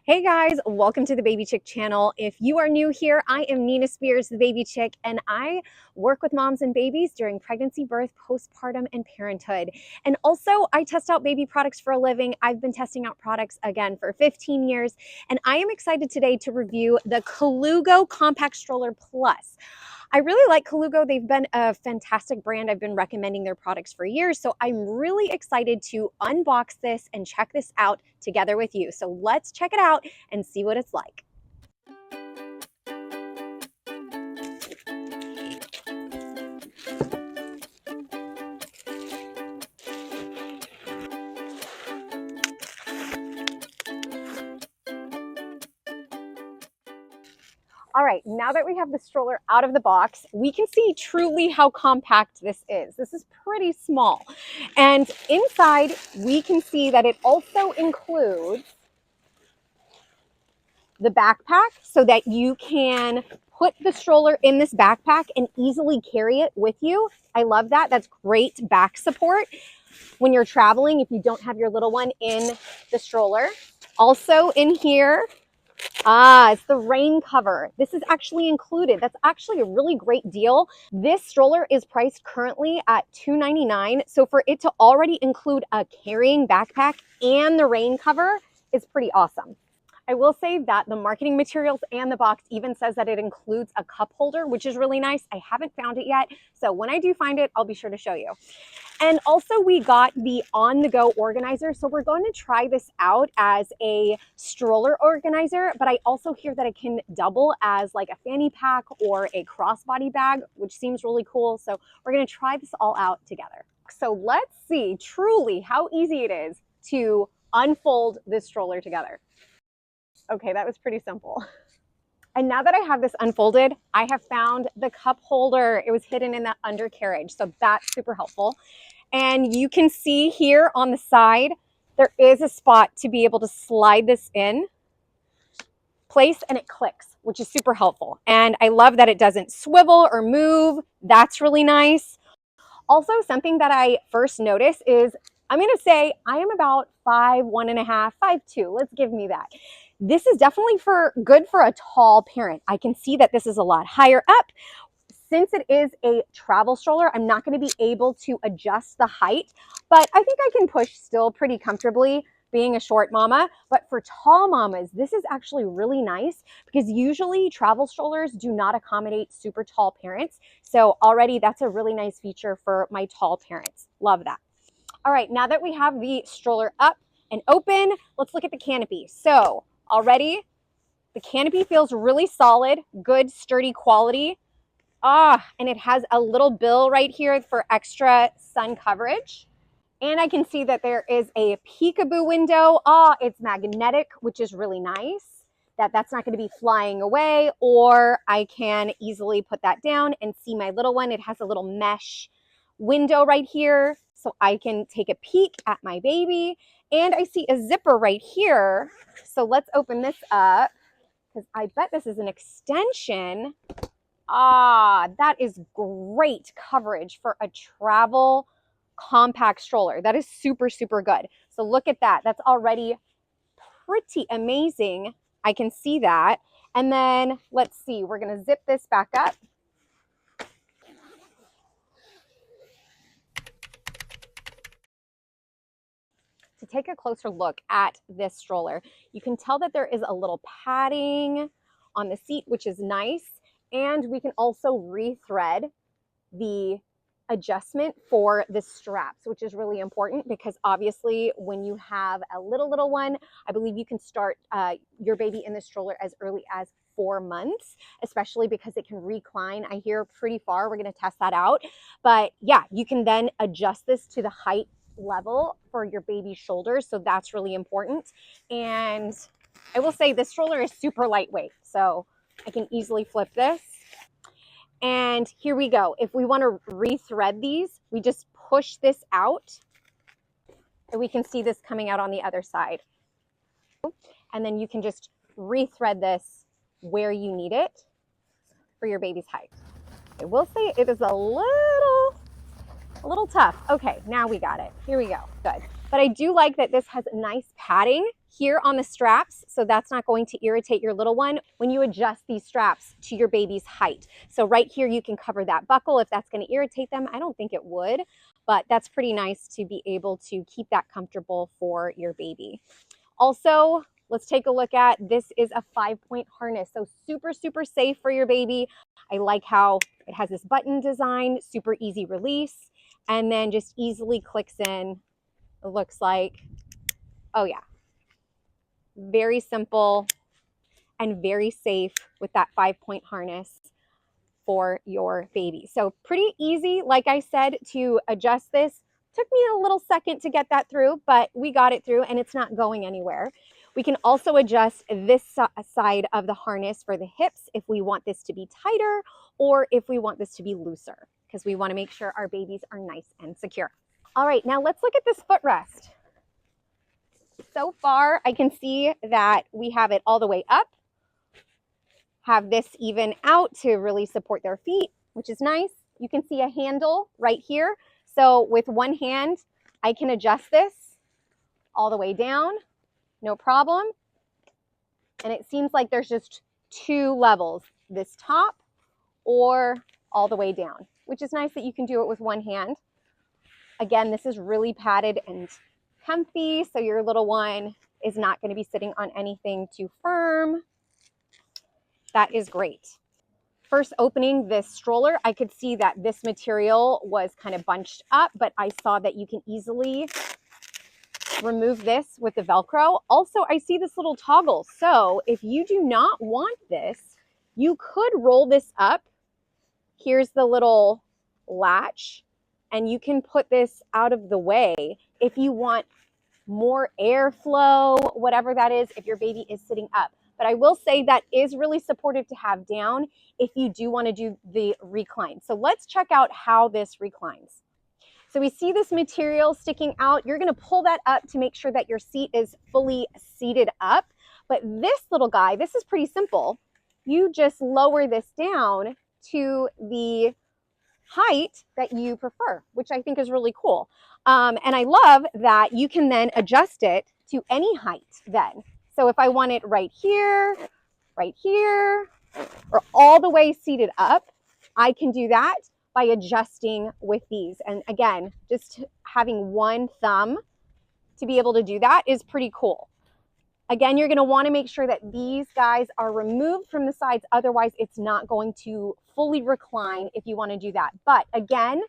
Hey guys, welcome to the Baby Chick channel. If you are new here, I am Nina Spears, the Baby Chick, and I work with moms and babies during pregnancy, birth, postpartum, and parenthood. And also, I test out baby products for a living. I've been testing out products again for 15 years, and I am excited today to review the Colugo Compact Stroller Plus. I really like Colugo. They've been a fantastic brand. I've been recommending their products for years, so I'm really excited to unbox this and check this out together with you. So let's check it out and see what it's like. All right, now that we have the stroller out of the box, we can see truly how compact this is. This is pretty small. And inside, we can see that it also includes the backpack so that you can put the stroller in this backpack and easily carry it with you. I love that. That's great back support when you're traveling if you don't have your little one in the stroller. Also in here, it's the rain cover. This is actually included. That's actually a really great deal. This stroller is priced currently at $299. So for it to already include a carrying backpack and the rain cover is pretty awesome. I will say that the marketing materials and the box even says that it includes a cup holder, which is really nice. I haven't found it yet, so when I do find it, I'll be sure to show you. And also we got the on-the-go organizer, so we're going to try this out as a stroller organizer, but I also hear that it can double as like a fanny pack or a crossbody bag, which seems really cool. So we're going to try this all out together. So let's see truly how easy it is to unfold this stroller together. Okay, that was pretty simple. And now that I have this unfolded, I have found the cup holder. It was hidden in that undercarriage, so that's super helpful. And you can see here on the side, there is a spot to be able to slide this in place and it clicks, which is super helpful. And I love that it doesn't swivel or move. That's really nice. Also, something that I first noticed is, I'm gonna say I am about 5'1.5", 5'2", let's give me that. This is definitely good for a tall parent. I can see that this is a lot higher up. Since it is a travel stroller, I'm not going to be able to adjust the height, but I think I can push still pretty comfortably being a short mama. But for tall mamas, this is actually really nice because usually travel strollers do not accommodate super tall parents. So already that's a really nice feature for my tall parents. Love that. All right, now that we have the stroller up and open, let's look at the canopy. So already the canopy feels really solid, good, sturdy quality. And it has a little bill right here for extra sun coverage. And I can see that there is a peekaboo window. It's magnetic, which is really nice. That's not going to be flying away, or I can easily put that down and see my little one. It has a little mesh window right here, so I can take a peek at my baby. And I see a zipper right here. So let's open this up because I bet this is an extension. That is great coverage for a travel compact stroller. That is super, super good. So look at that. That's already pretty amazing. I can see that. And then let's see, we're going to zip this back up. To take a closer look at this stroller, you can tell that there is a little padding on the seat, which is nice. And we can also rethread the adjustment for the straps, which is really important because obviously when you have a little one, I believe you can start your baby in the stroller as early as 4 months, especially because it can recline. I hear pretty far. We're going to test that out. But yeah, you can then adjust this to the height level for your baby's shoulders. So that's really important. And I will say this stroller is super lightweight. So I can easily flip this. And here we go. If we want to rethread these, we just push this out and we can see this coming out on the other side. And then you can just rethread this where you need it for your baby's height. I will say it is a little tough. Okay, now we got it. Here we go. Good. But I do like that this has nice padding here on the straps, so that's not going to irritate your little one when you adjust these straps to your baby's height. So right here, you can cover that buckle if that's going to irritate them. I don't think it would, but that's pretty nice to be able to keep that comfortable for your baby. Also, let's take a look at, this is a 5-point harness, so super, super safe for your baby. I like how it has this button design, super easy release, and then just easily clicks in. It looks like, oh yeah, very simple and very safe with that 5-point harness for your baby. So pretty easy, like I said, to adjust this. Took me a little second to get that through, but we got it through and it's not going anywhere. We can also adjust this side of the harness for the hips if we want this to be tighter or if we want this to be looser, because we want to make sure our babies are nice and secure. All right, now let's look at this footrest. So far, I can see that we have it all the way up, have this even out to really support their feet, which is nice. You can see a handle right here. So with one hand, I can adjust this all the way down, no problem. And it seems like there's just 2 levels, this top or all the way down, which is nice that you can do it with one hand. Again, this is really padded and comfy, so your little one is not going to be sitting on anything too firm. That is great. First opening this stroller, I could see that this material was kind of bunched up, but I saw that you can easily remove this with the Velcro. Also, I see this little toggle. So if you do not want this, you could roll this up. Here's the little latch, and you can put this out of the way if you want more airflow, whatever that is, if your baby is sitting up. But I will say that is really supportive to have down if you do want to do the recline. So let's check out how this reclines. So we see this material sticking out. You're going to pull that up to make sure that your seat is fully seated up. But this little guy, this is pretty simple. You just lower this down to the height that you prefer, which I think is really cool. And I love that you can then adjust it to any height then. So if I want it right here, or all the way seated up, I can do that by adjusting with these. And again, just having one thumb to be able to do that is pretty cool. Again, you're going to want to make sure that these guys are removed from the sides. Otherwise, it's not going to fully recline if you want to do that. But again,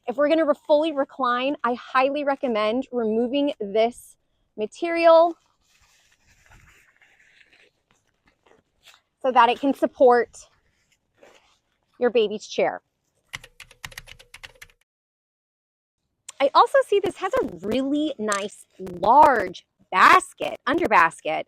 if we're going to fully recline, I highly recommend removing this material so that it can support your baby's chair. I also see this has a really nice large basket, under basket,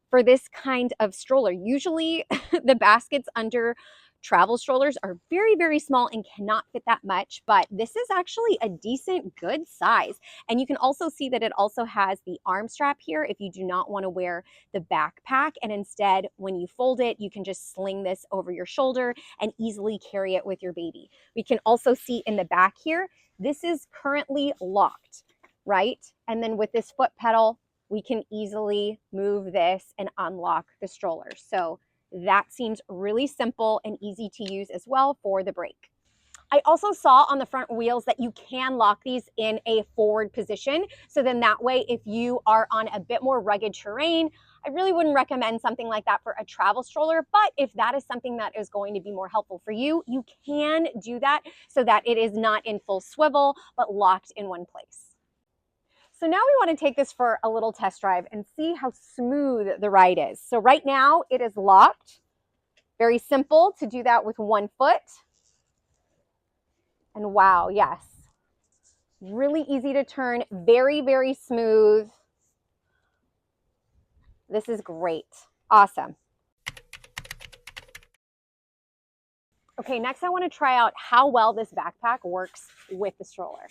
for this kind of stroller. Usually the baskets under travel strollers are very, very small and cannot fit that much, but this is actually a decent, good size. And you can also see that it also has the arm strap here if you do not want to wear the backpack. And instead, when you fold it, you can just sling this over your shoulder and easily carry it with your baby. We can also see in the back here, this is currently locked, right? And then with this foot pedal, we can easily move this and unlock the stroller. So that seems really simple and easy to use as well for the brake. I also saw on the front wheels that you can lock these in a forward position. So then that way, if you are on a bit more rugged terrain, I really wouldn't recommend something like that for a travel stroller. But if that is something that is going to be more helpful for you, you can do that so that it is not in full swivel, but locked in one place. So now we want to take this for a little test drive and see how smooth the ride is. So right now it is locked. Very simple to do that with one foot. And wow, yes. Really easy to turn, very, very smooth. This is great. Awesome. Okay, next I want to try out how well this backpack works with the stroller.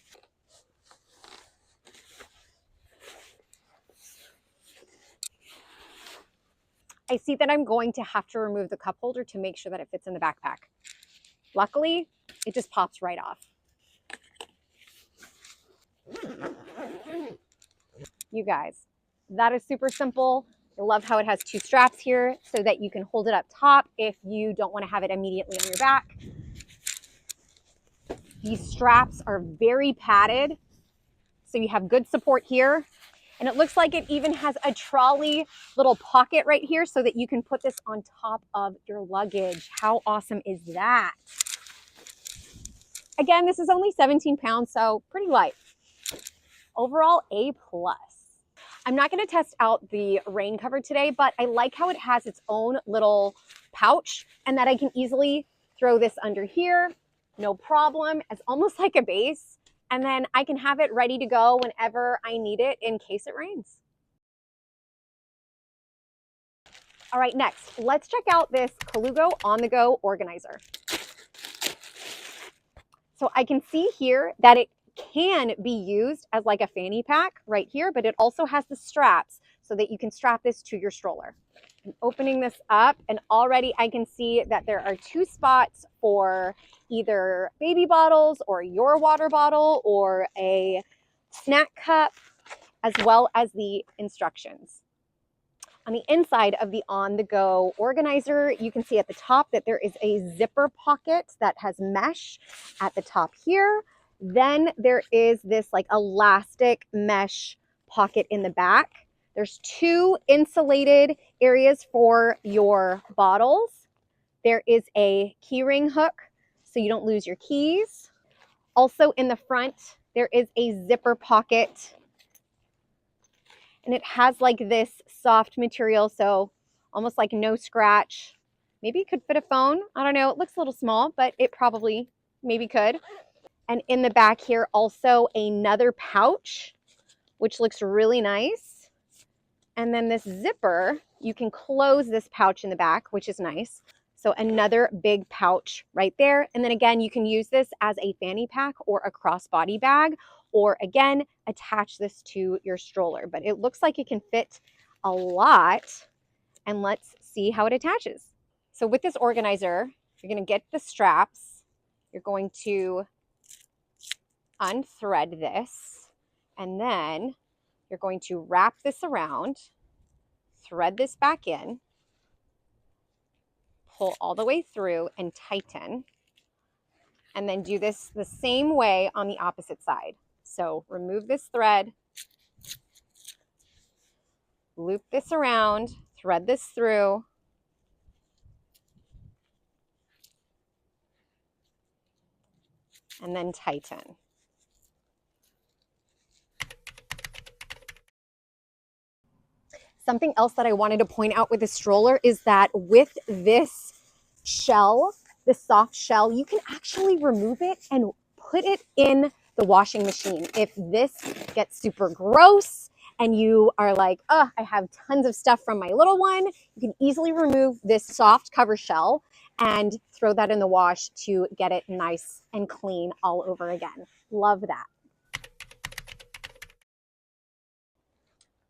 I see that I'm going to have to remove the cup holder to make sure that it fits in the backpack. Luckily, it just pops right off. You guys, that is super simple. I love how it has 2 straps here so that you can hold it up top if you don't want to have it immediately on your back. These straps are very padded, so you have good support here. And it looks like it even has a trolley little pocket right here so that you can put this on top of your luggage. How awesome is that? Again, this is only 17 pounds, so pretty light. Overall, A+. I'm not going to test out the rain cover today, but I like how it has its own little pouch and that I can easily throw this under here, no problem. It's almost like a base. And then I can have it ready to go whenever I need it in case it rains. All right, next, let's check out this Colugo on-the-go organizer. So I can see here that it can be used as like a fanny pack right here, but it also has the straps so that you can strap this to your stroller. I'm opening this up and already I can see that there are 2 spots for either baby bottles or your water bottle or a snack cup, as well as the instructions. On the inside of the on-the-go organizer, you can see at the top that there is a zipper pocket that has mesh at the top here. Then there is this like elastic mesh pocket in the back. There's 2 insulated areas for your bottles. There is a key ring hook so you don't lose your keys. Also in the front, there is a zipper pocket. And it has like this soft material, so almost like no scratch. Maybe it could fit a phone. I don't know. It looks a little small, but it probably maybe could. And in the back here, also another pouch, which looks really nice. And then this zipper, you can close this pouch in the back, which is nice. So another big pouch right there. And then again, you can use this as a fanny pack or a crossbody bag, or again, attach this to your stroller. But it looks like it can fit a lot. And let's see how it attaches. So with this organizer, you're going to get the straps. You're going to unthread this. And then you're going to wrap this around, thread this back in, pull all the way through and tighten. And then do this the same way on the opposite side. So remove this thread, loop this around, thread this through, and then tighten. Something else that I wanted to point out with the stroller is that with this shell, the soft shell, you can actually remove it and put it in the washing machine. If this gets super gross and you are like, oh, I have tons of stuff from my little one, you can easily remove this soft cover shell and throw that in the wash to get it nice and clean all over again. Love that.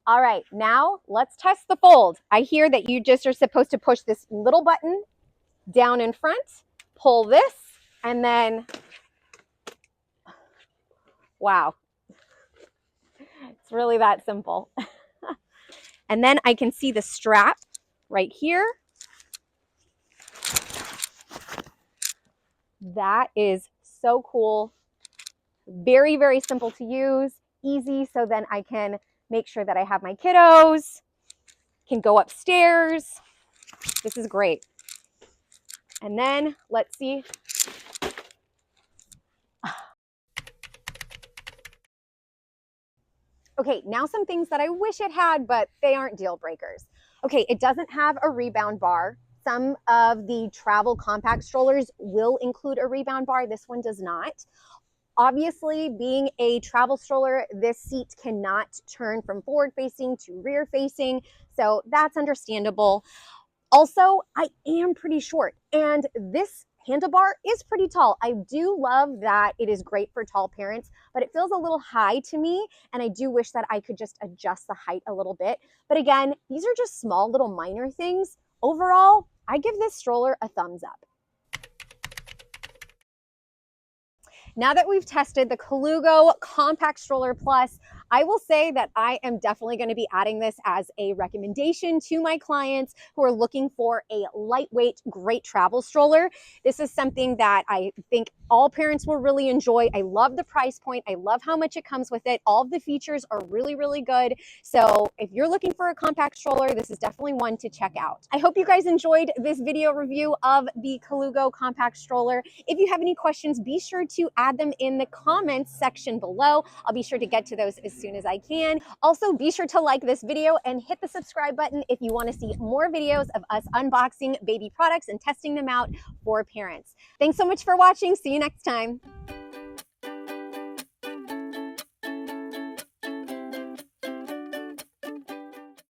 All right, now let's test the fold. I hear that you just are supposed to push this little button down in front, pull this, and then, wow, it's really that simple. And then I can see the strap right here. That is so cool. Very, very simple to use, easy, so then I can make sure that I have my kiddos, can go upstairs. This is great. And then let's see. Okay, now some things that I wish it had, but they aren't deal breakers. Okay, it doesn't have a rebound bar. Some of the travel compact strollers will include a rebound bar. This one does not. Obviously, being a travel stroller, this seat cannot turn from forward facing to rear facing, so that's understandable. Also, I am pretty short, and this handlebar is pretty tall. I do love that it is great for tall parents, but it feels a little high to me, and I do wish that I could just adjust the height a little bit. But again, these are just small little minor things. Overall, I give this stroller a thumbs up. Now that we've tested the Colugo Compact Stroller Plus, I will say that I am definitely going to be adding this as a recommendation to my clients who are looking for a lightweight, great travel stroller. This is something that I think all parents will really enjoy. I love the price point. I love how much it comes with it. All of the features are really, really good. So if you're looking for a compact stroller, this is definitely one to check out. I hope you guys enjoyed this video review of the Colugo Compact Stroller. If you have any questions, be sure to add them in the comments section below. I'll be sure to get to those as soon as I can. Also, be sure to like this video and hit the subscribe button if you want to see more videos of us unboxing baby products and testing them out for parents. Thanks so much for watching. See you next time.